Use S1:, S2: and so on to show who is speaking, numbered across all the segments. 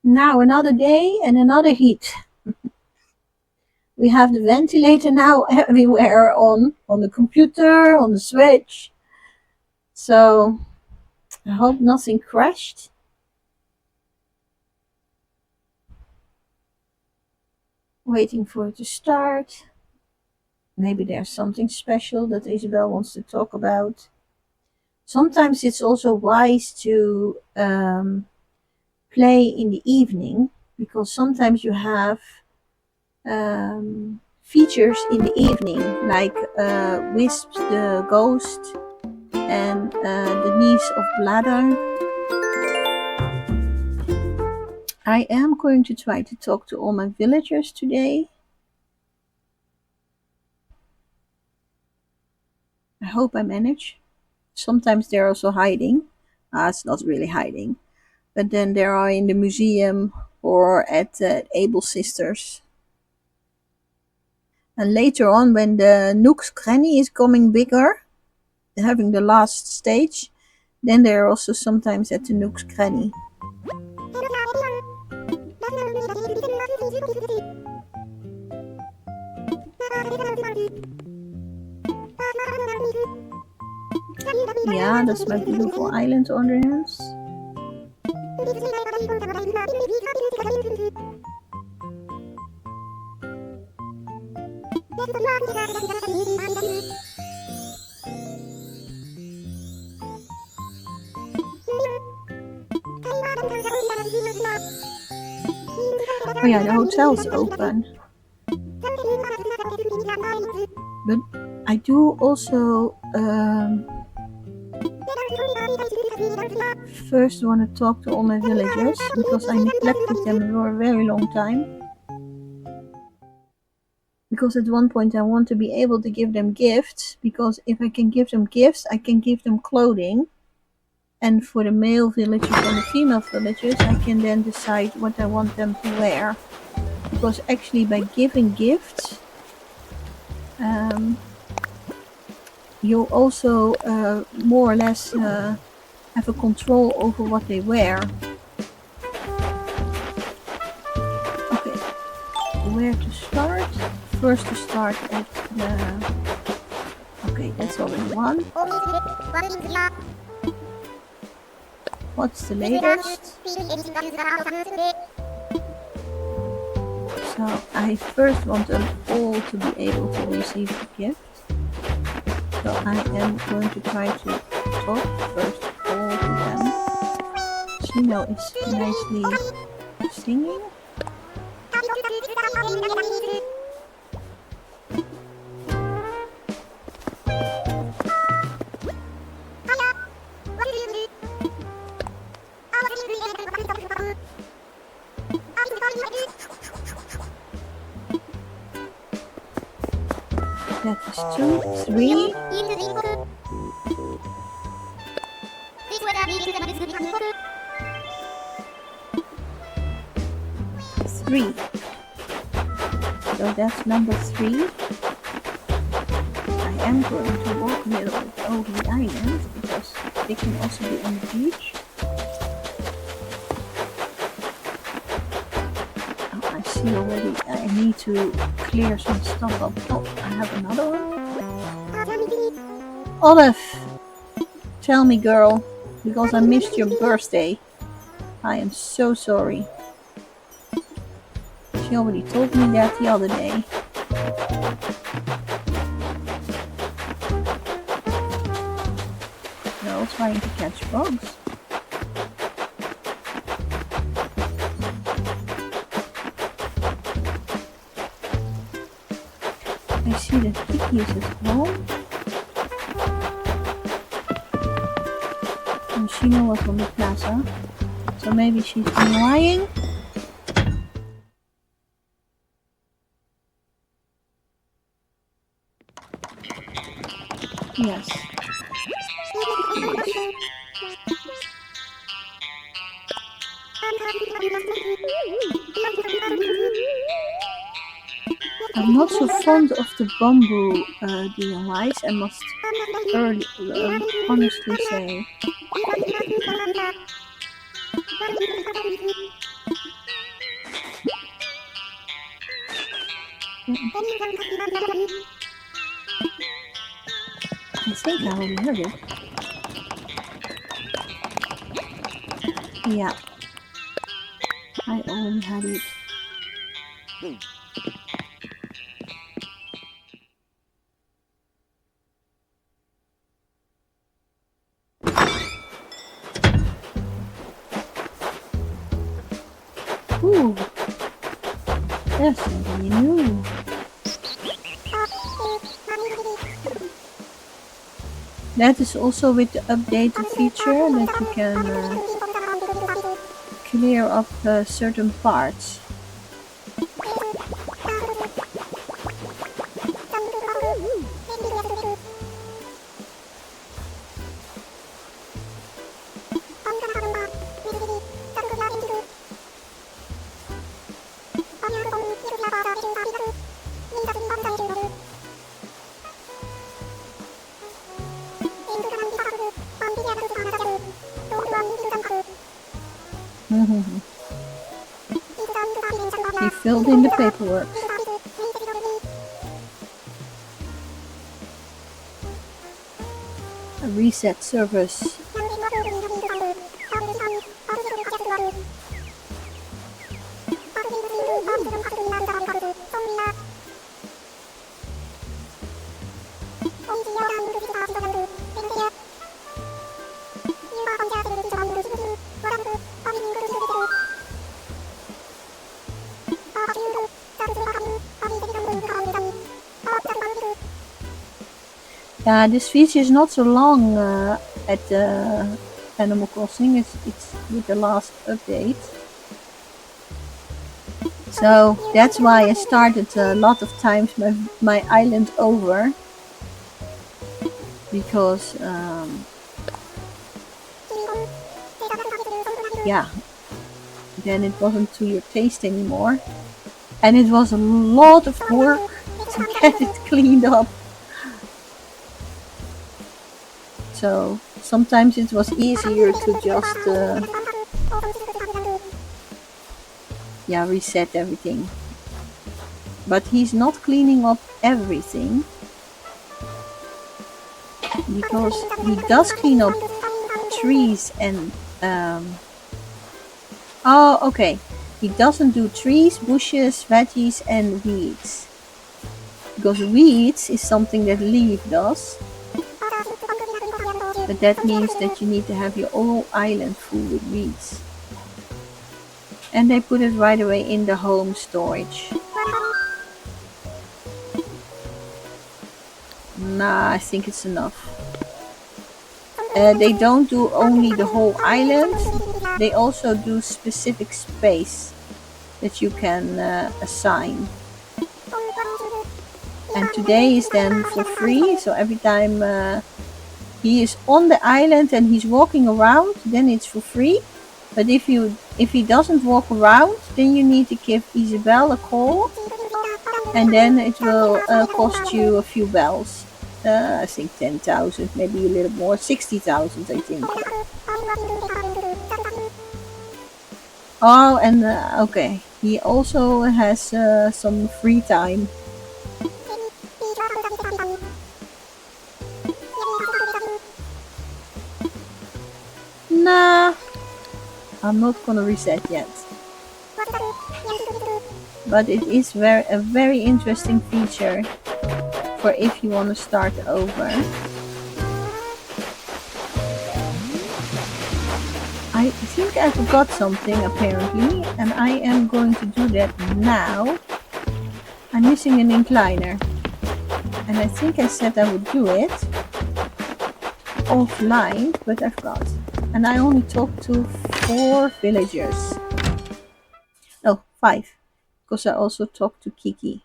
S1: Now another day and another heat. We have the ventilator now everywhere on the computer, on the switch. So I hope nothing crashed. Waiting for it to start. Maybe there's something special that Isabel wants to talk about. Sometimes it's also wise to play in the evening, because sometimes you have features in the evening, like Wisp the Ghost and the niece of Bladder. I am going to try to talk to all my villagers today. I hope I manage. Sometimes they're also hiding. It's not really hiding. But then they are in the museum or at Able Sisters. And later on, when the Nook's Granny is coming bigger, having the last stage, then they're also sometimes at the Nook's Granny. Yeah, that's my beautiful island audience. Oh yeah, the hotel's open. But I do also first want to talk to all my villagers, because I neglected them for a very long time. Because at one point I want to be able to give them gifts, because if I can give them gifts, I can give them clothing. And for the male villagers and the female villagers, I can then decide what I want them to wear. Because actually by giving gifts, you also more or less have a control over what they wear. Okay, where to start? First to start at the... Okay, that's already one. What's the latest? So I first want them all to be able to receive the gift. So I am going to try to talk first all to them. Shino is nicely singing. That is 2, 3. 3. So that's number 3. I am going to walk a little bit over the island, because they can also be on the beach. Oh, I see already I need to clear some stuff up top. I have another one. Olive, tell me, girl, because I missed your birthday. I am so sorry. She already told me that the other day. They're all trying to catch bugs. I see that Kiki is at home. And Shino was on the plaza. So maybe she's been lying. Yes. I'm not so fond of the bamboo DIYs, I must honestly say. I think I already heard it. Yeah, I already had it. Ooh, there's something new. That is also with the updated feature that you can clear up certain parts. He filled in the paperwork. A reset service. This feature is not so long at Animal Crossing. It's with the last update. So that's why I started a lot of times my island over. Because, yeah, then it wasn't to your taste anymore. And it was a lot of work to get it cleaned up. So sometimes it was easier to just reset everything. But he's not cleaning up everything, because he does clean up trees and okay, he doesn't do trees, bushes, veggies and weeds, because weeds is something that Leaf does. But that means that you need to have your whole island full with weeds. And they put it right away in the home storage. Nah, I think it's enough. They don't do only the whole island. They also do specific space that you can assign. And today is then for free. So every time he is on the island and he's walking around, then it's for free. But if he doesn't walk around, then you need to give Isabel a call, and then it will cost you a few bells. I think 10,000, maybe a little more, 60,000 I think. Oh, and okay, he also has some free time. Nah, I'm not gonna reset yet. But it is a very interesting feature for if you want to start over. I think I forgot something apparently, and I am going to do that now. I'm missing an incliner, and I think I said I would do it offline, but I forgot. And I only talked to 4 villagers. No, 5, because I also talked to Kiki.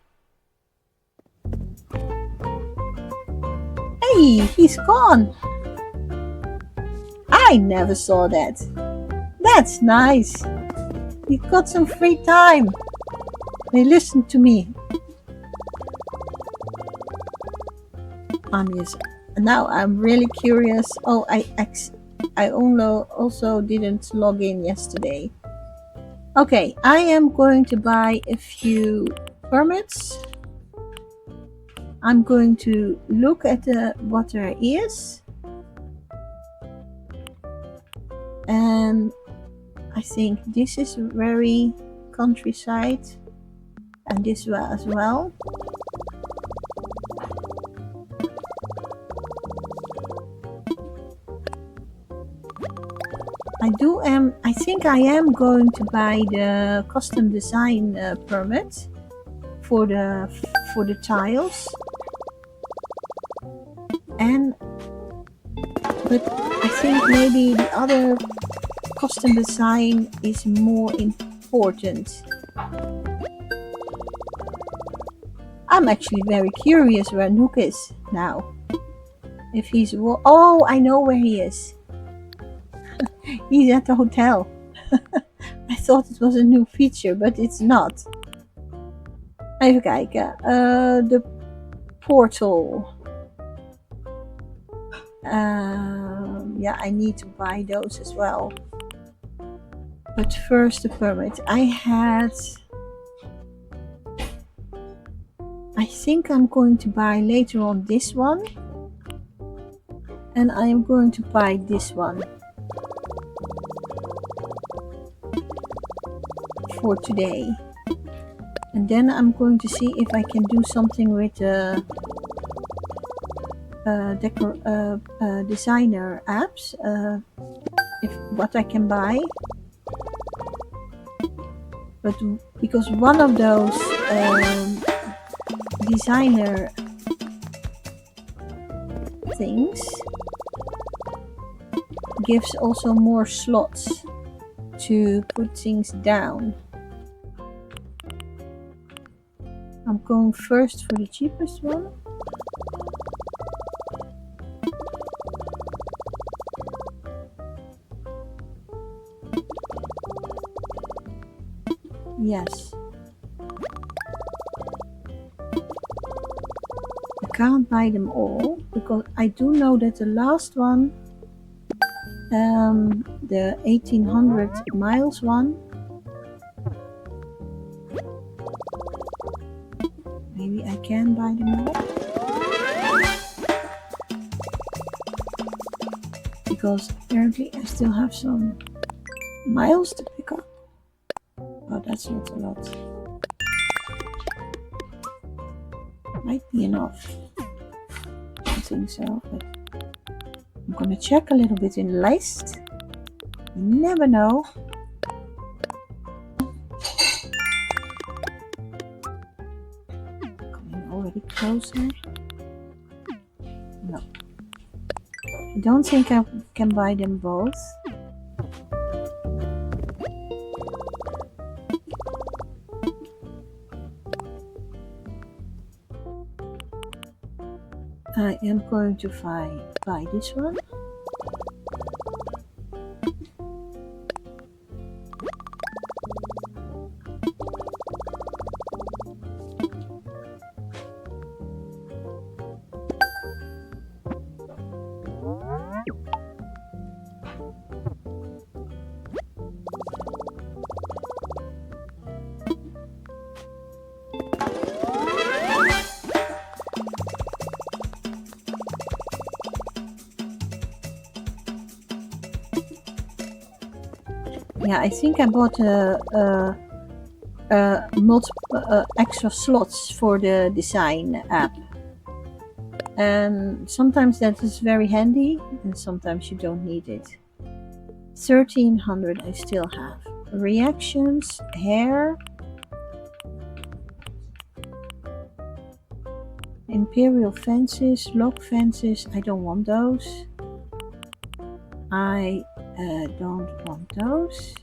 S1: Hey, he's gone! I never saw that. That's nice. He got some free time. They listened to me. Now I'm really curious. Oh, I I also didn't log in yesterday. Okay, I am going to buy a few permits. I'm going to look at what there is. And I think this is very countryside. And this one as well. I think I am going to buy the custom design permit for the tiles. But I think maybe the other custom design is more important. I'm actually very curious where Nook is now. If he's... Oh, I know where he is. He's at the hotel. I thought it was a new feature, but it's not. Even kijken. De portal. Yeah, I need to buy those as well. But first the permit. I think I'm going to buy later on this one. And I am going to buy this one. For today. And then I'm going to see if I can do something with designer apps. What I can buy. But because one of those designer things gives also more slots to put things down. I'm going first for the cheapest one. Yes. I can't buy them all because I do know that the last one, the 1800 miles one, maybe I can buy them all. Because apparently I still have some miles to pick up. Oh, that's not a lot. Might be enough. I think so, but I'm gonna check a little bit in the list. You never know. Coming already closer. No. I don't think I can buy them both. I am going to buy this one. Yeah, I think I bought multiple extra slots for the design app. And sometimes that is very handy and sometimes you don't need it. 1300 I still have. Reactions, hair, imperial fences, log fences, I don't want those. I don't want those.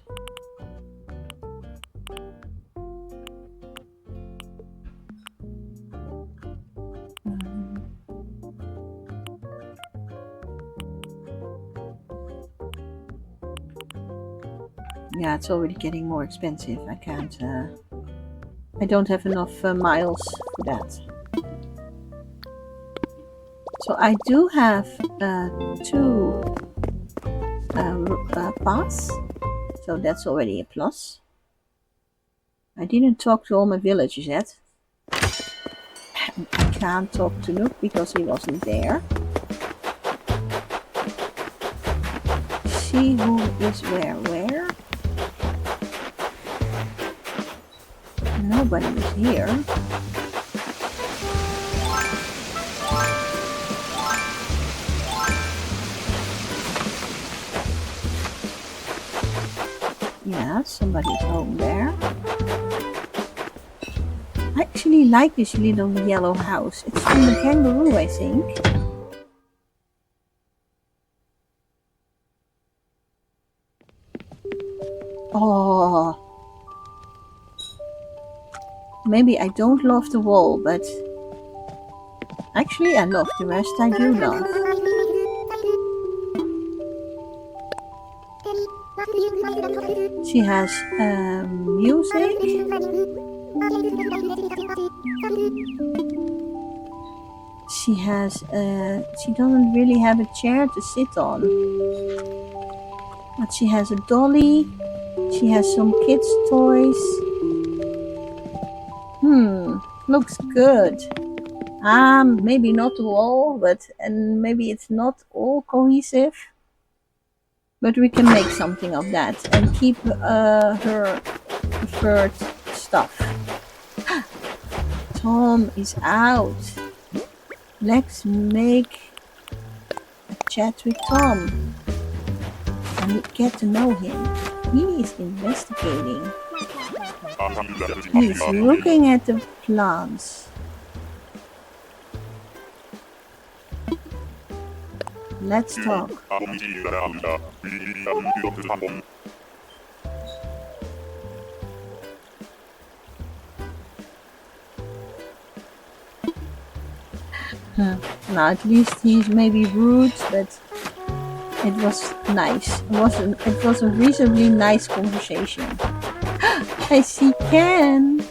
S1: Yeah, it's already getting more expensive. I can't. I don't have enough miles for that. So I do have two pass. So that's already a plus. I didn't talk to all my villagers yet. I can't talk to Nook because he wasn't there. See who is where. Nobody is here. Yeah, somebody's home there. I actually like this little yellow house. It's from the kangaroo, I think. Oh. Maybe I don't love the wall, but actually I love the rest. I do love. She has music. She has she doesn't really have a chair to sit on, but she has a dolly. She has some kids' toys. Looks good. Maybe not all, and maybe it's not all cohesive. But we can make something of that and keep her preferred stuff. Tom is out. Let's make a chat with Tom and get to know him. He is investigating. He's looking at the plants. Let's talk. Now at least he's maybe rude, but it was nice. It was a reasonably nice conversation. I see Ken.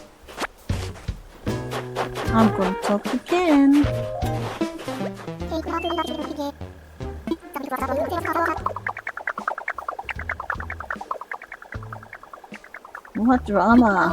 S1: I'm gonna talk to Ken. What drama?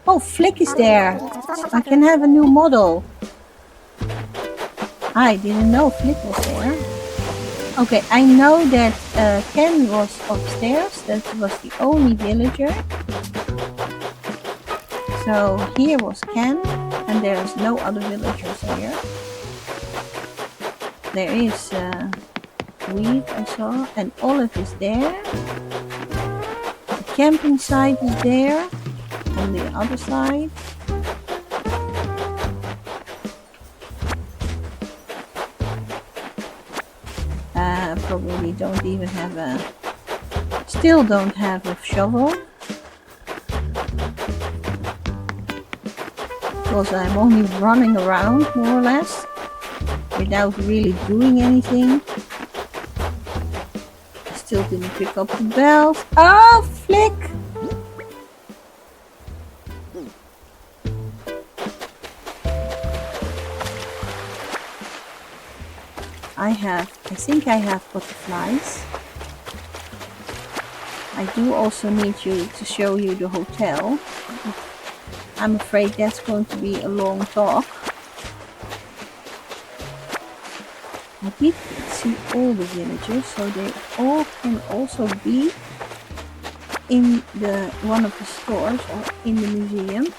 S1: Oh, Flick is there. I can have a new model. I didn't know Flick was there. Okay, I know that Ken was upstairs. That was the only villager. So here was Ken, and there's no other villagers here. There is Weed, I saw, and Olive is there. The camping site is there on the other side. Probably don't even have still don't have a shovel. Because I'm only running around more or less without really doing anything. Still didn't pick up the bells. Oh, Flick! I think I have butterflies. I do also need to show you the hotel. I'm afraid that's going to be a long talk. I did see all the villagers, so they all can also be in one of the stores or in the museum.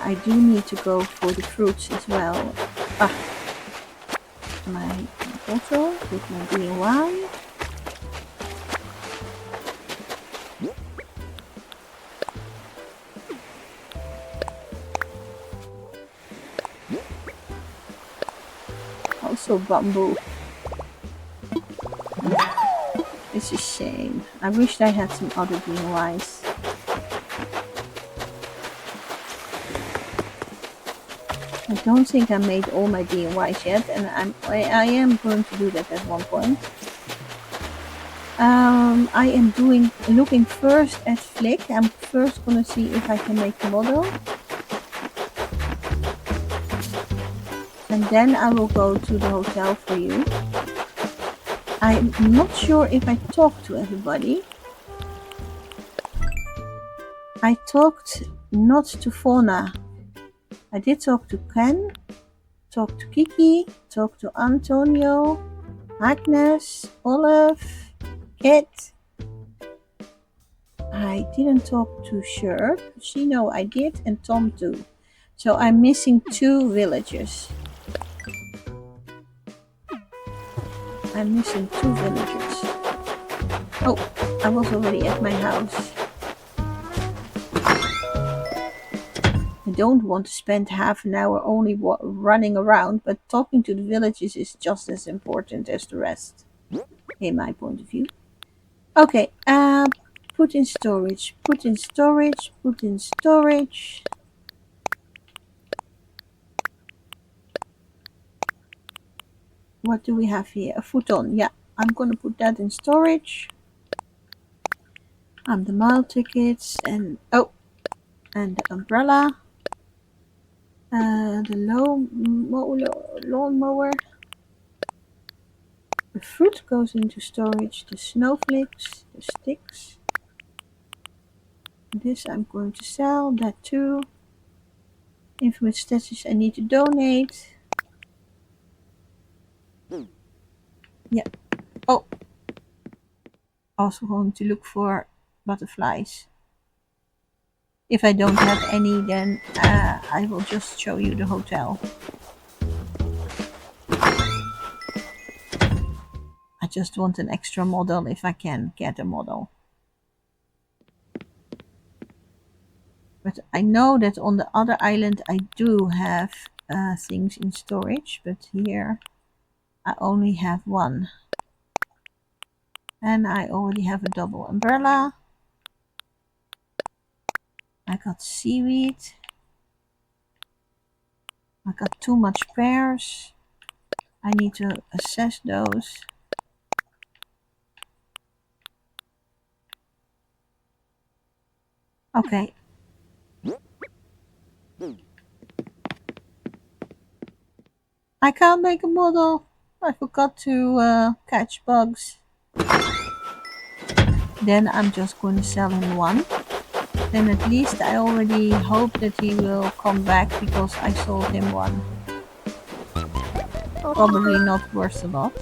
S1: I do need to go for the fruits as well. My bottle with my green wine. Also bamboo. That's a shame. I wished I had some other DIYs. I don't think I made all my DIYs yet, and I am going to do that at one point. I am looking first at Flick. I'm first gonna see if I can make a model. And then I will go to the hotel for you. I'm not sure if I talked to everybody. I talked not to Fauna. I did talk to Ken, talk to Kiki, talk to Antonio, Agnes, Olive, Kit. I didn't talk to Sherp. She know I did, and Tom too. So I'm missing 2 villagers. I'm missing 2 villagers. Oh, I was already at my house. I don't want to spend half an hour only running around, but talking to the villagers is just as important as the rest, in my point of view. Okay, put in storage, put in storage, put in storage. What do we have here? A futon. Yeah, I'm gonna put that in storage. The mile tickets and and the umbrella. The lawnmower. The fruit goes into storage. The snowflakes, the sticks. This I'm going to sell. That too. Infamous statues I need to donate. Yeah. Oh. Also going to look for butterflies. If I don't have any, then I will just show you the hotel. I just want an extra model if I can get a model. But I know that on the other island I do have things in storage, but here I only have 1. And I already have a double umbrella. I got seaweed. I got too much pears. I need to assess those. Okay. I can't make a model. I forgot to catch bugs. Then I'm just going to sell him 1. Then at least I already hope that he will come back because I sold him 1. Probably not worth a lot.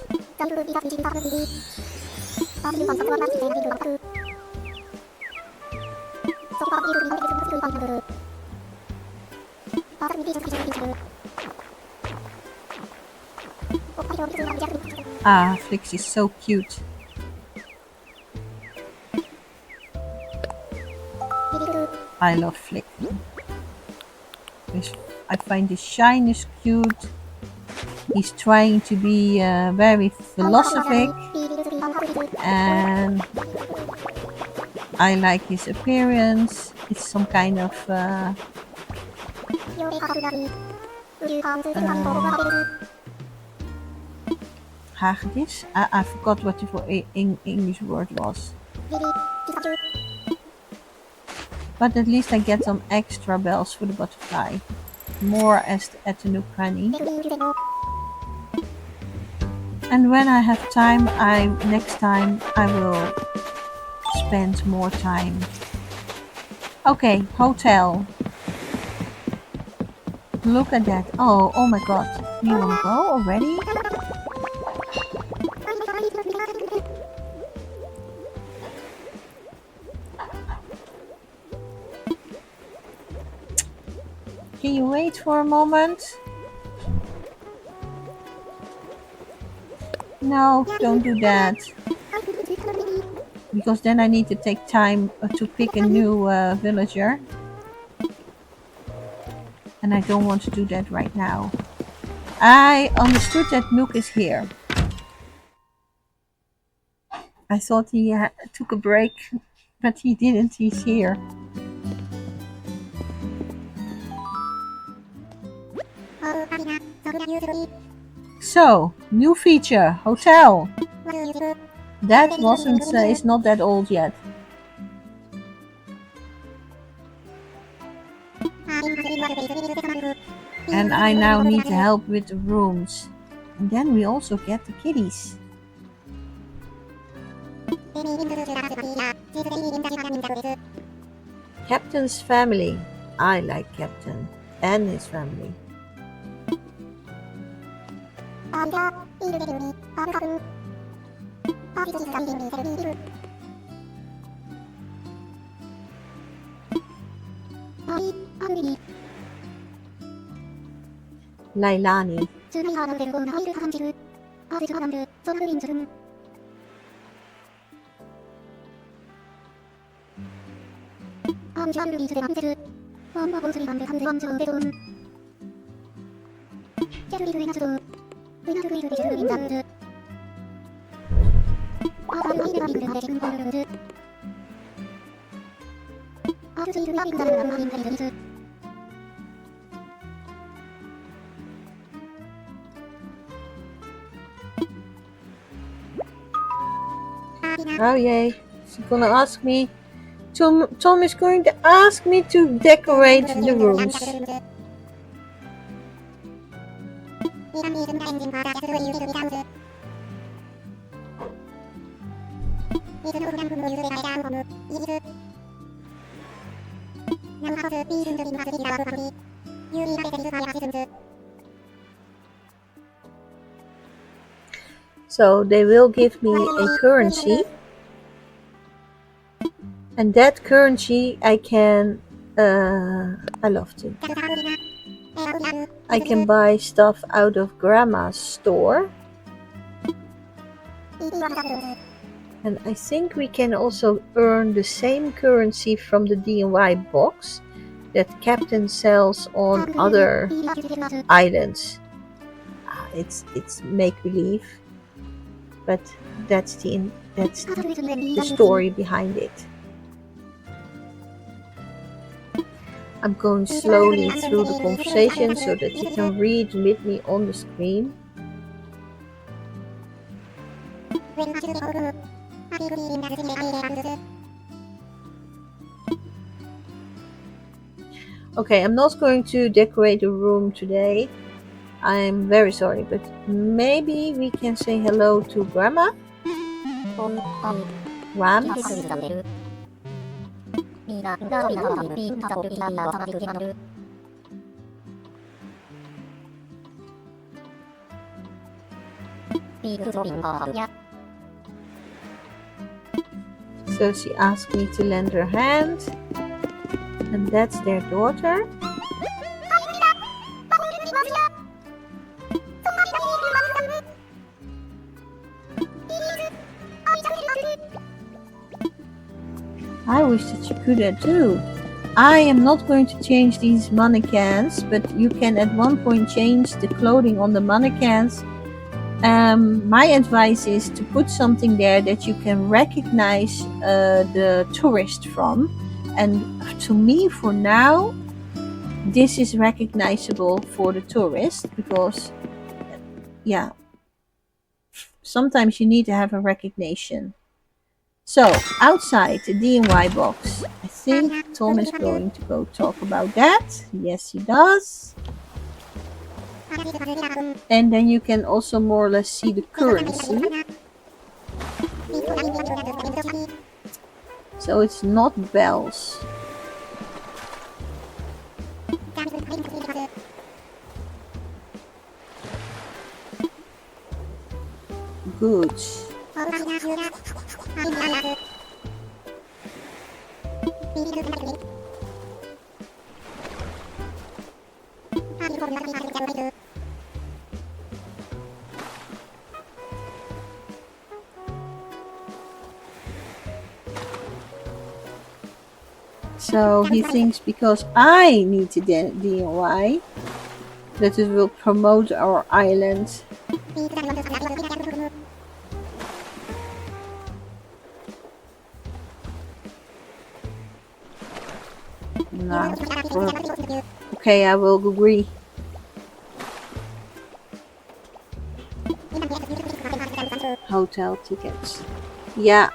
S1: Flix is so cute. I love Flick. I find his shyness cute. He's trying to be very philosophic, and I like his appearance. It's some kind of hagedis. I forgot what the English word was. But at least I get some extra bells for the butterfly. More as at the Nook Cranny. And when I have time, next time I will spend more time. Okay, hotel. Look at that. Oh my god. You wanna go already? Can you wait for a moment? No, don't do that. Because then I need to take time to pick a new villager. And I don't want to do that right now. I understood that Nook is here. I thought he took a break, but he didn't. He's here. So, new feature, hotel. That wasn't, it's not that old yet. And I now need help with the rooms. And then we also get the kitties. Captain's family. I like Captain and his family. Lailani. Oh yay, she's gonna ask me. Tom is going to ask me to decorate the rooms. So they will give me a currency, and that currency I can, I love to. I can buy stuff out of Grandma's store. And I think we can also earn the same currency from the D&Y box that Captain sells on other islands. It's make-believe, but that's the story behind it. I'm going slowly through the conversation so that you can read with me on the screen. Okay, I'm not going to decorate the room today. I'm very sorry, but maybe we can say hello to Grandma. Rams. So she asked me to lend her hand, and that's their daughter. I wish that you could do too. I am not going to change these mannequins, but you can at one point change the clothing on the mannequins. My advice is to put something there that you can recognize the tourist from. And to me, for now, this is recognizable for the tourist because, yeah, sometimes you need to have a recognition. So, outside the D&Y box, I think Tom is going to go talk about that. Yes, he does. And then you can also more or less see the currency. So it's not bells. Good. So he thinks because I need to DIY that it will promote our island. No. Okay, I will agree. Hotel tickets. Yeah.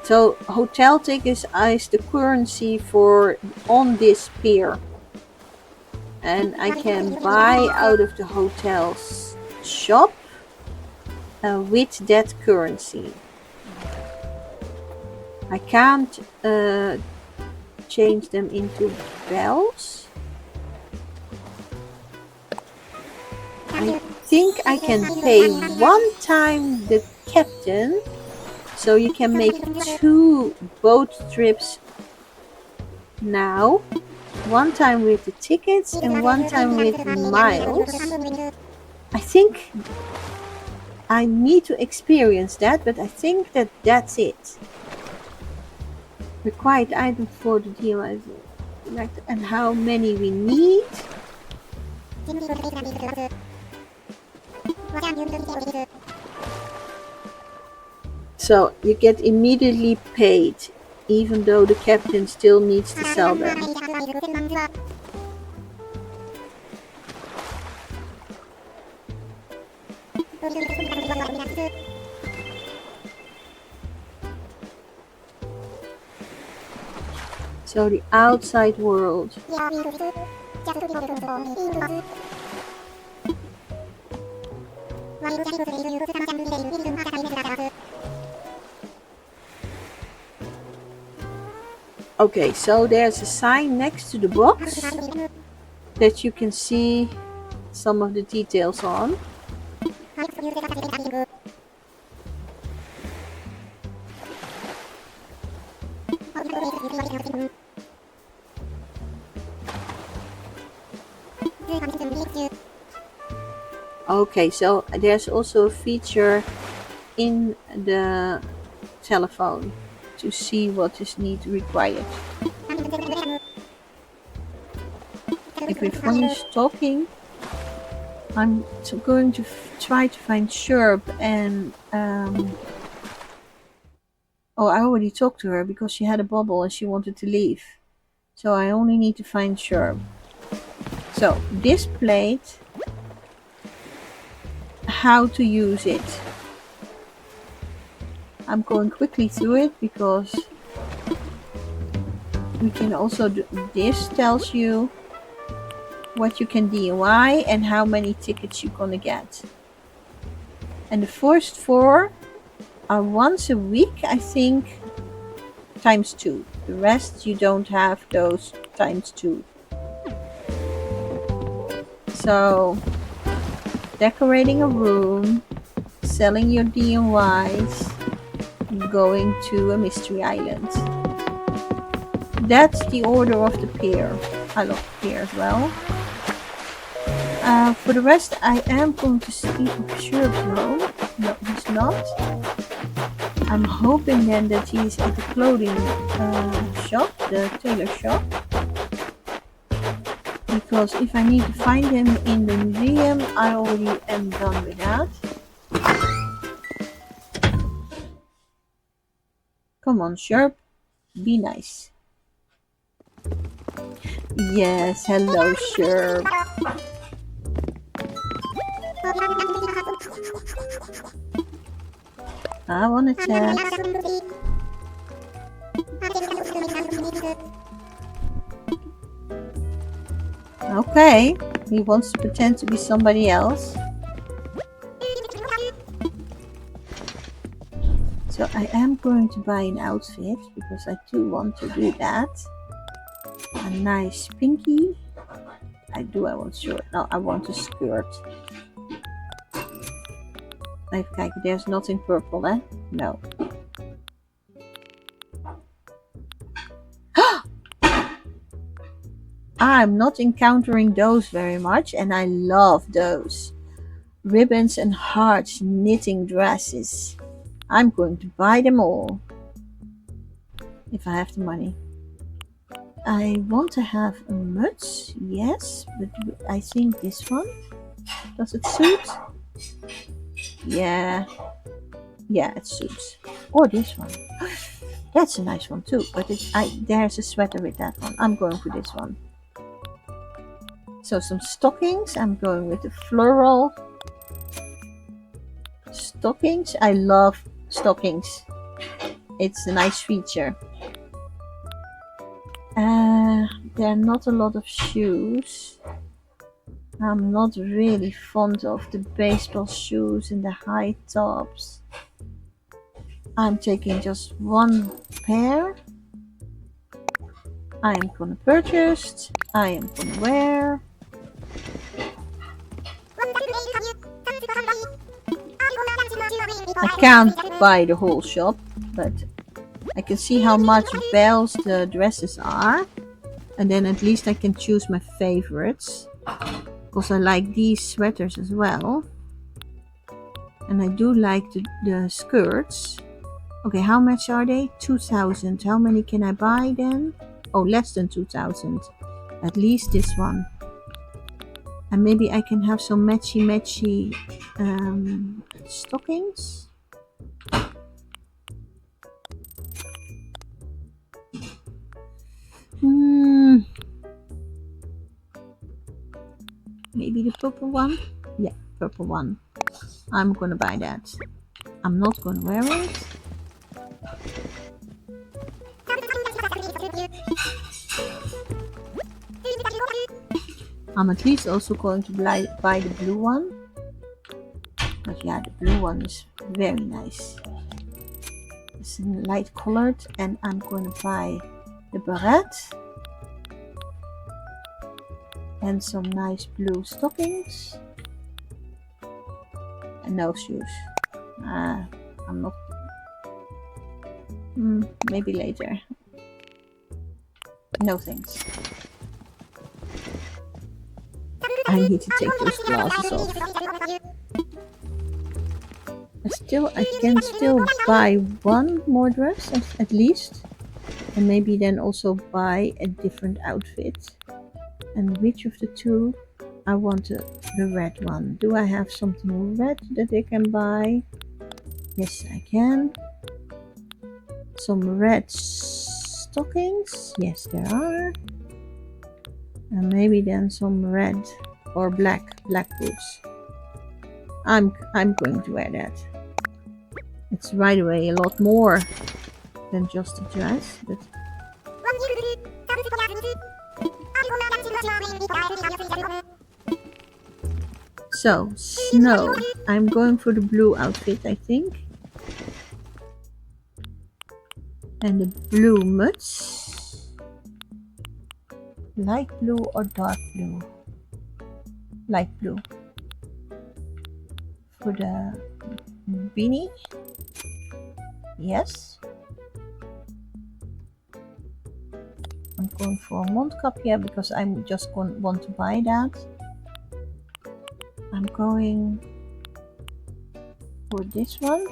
S1: So hotel tickets is the currency for on this pier. And I can buy out of the hotel's shop with that currency. I can't change them into bells. I think I can pay one time the captain, so you can make 2 boat trips now. One time with the tickets and one time with miles. I think I need to experience that, but I think that's it. Required item for the deal and how many we need. So you get immediately paid, even though the captain still needs to sell them. So the outside world. Okay, so there's a sign next to the box that you can see some of the details on. Okay, so there's also a feature in the telephone to see what is required. If we finish talking, I'm going to try to find Sherb and oh, I already talked to her because she had a bubble and she wanted to leave. So I only need to find Sherb. So this plate, how to use it. I'm going quickly through it because we can also do this. Tells you what you can DIY and how many tickets you're gonna get. And the first 4 are once a week, I think, times 2. The rest you don't have those times 2. So decorating a room, selling your DIYs, going to a mystery island. That's the order of the pier. I love the pier as well. For the rest, I am going to see if Sherb home. No, he's not. I'm hoping then that he's at the clothing shop, the tailor shop. Because if I need to find him in the museum, I already am done with that. Come on, Sherb. Be nice. Yes, hello, Sherb. I want to chat. Okay, he wants to pretend to be somebody else. So I am going to buy an outfit because I do want to do that. A nice pinky. I want shirt. No, I want a skirt. Even kijken, there's nothing purple, eh? No. I'm not encountering those very much, and I love those. Ribbons and hearts knitting dresses. I'm going to buy them all. If I have the money. I want to have a muts, yes, but I think this one. Does it suit? Yeah. Yeah, it suits. Or this one. That's a nice one too, but there's a sweater with that one. I'm going for this one. So some stockings. I'm going with the floral stockings. I love stockings. It's a nice feature. There are not a lot of shoes. I'm not really fond of the baseball shoes and the high tops. I'm taking just one pair. I am gonna purchase. I am gonna wear. I can't buy the whole shop, but I can see how much bells the dresses are, and then at least I can choose my favorites, because I like these sweaters as well, and I do like the skirts. Okay, how much are they? 2,000. How many can I buy then? Oh, less than 2,000. At least this one. And maybe I can have some matchy stockings. Maybe the purple one? Yeah, purple one. I'm gonna buy that. I'm not gonna wear it. I'm at least also going to buy the blue one. But yeah, the blue one is very nice. It's light colored, and I'm going to buy the beret. And some nice blue stockings. And no shoes. I'm not... maybe later. No thanks. I need to take those glasses off. I can still buy one more dress at least. And maybe then also buy a different outfit. And which of the two? I want the red one. Do I have something red that I can buy? Yes, I can. Some red stockings. Yes, there are. And maybe then some red or black boots. I'm going to wear that. It's right away a lot more than just a dress, but so snow. I'm going for the blue outfit, I think. And the blue muts. Light blue or dark blue? Light blue. For the beanie? Yes. I'm going for a mondkap here because I'm just want to buy that. I'm going for this one.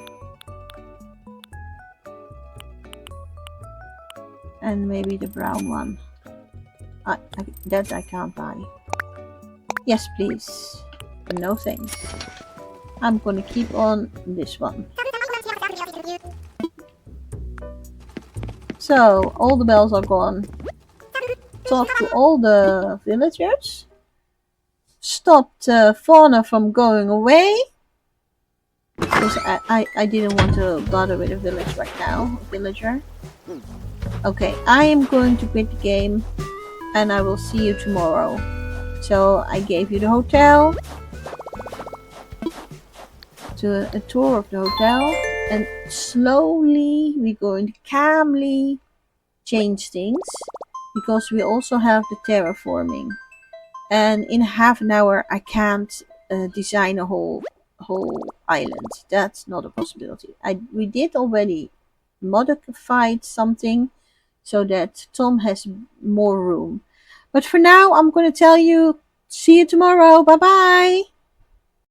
S1: And maybe the brown one. That I can't buy. Yes, please. No thanks. I'm gonna keep on this one. So, all the bells are gone. Talk to all the villagers. Stopped Fauna from going away. Because I didn't want to bother with a village right now. Villager. Okay, I am going to quit the game. And I will see you tomorrow. So, I gave you the hotel. A tour of the hotel. And slowly, we're going to calmly change things. Because we also have the terraforming. And in half an hour, I can't design a whole island. That's not a possibility. We did already modified something so that Tom has more room. But for now, I'm going to tell you, see you tomorrow. Bye bye.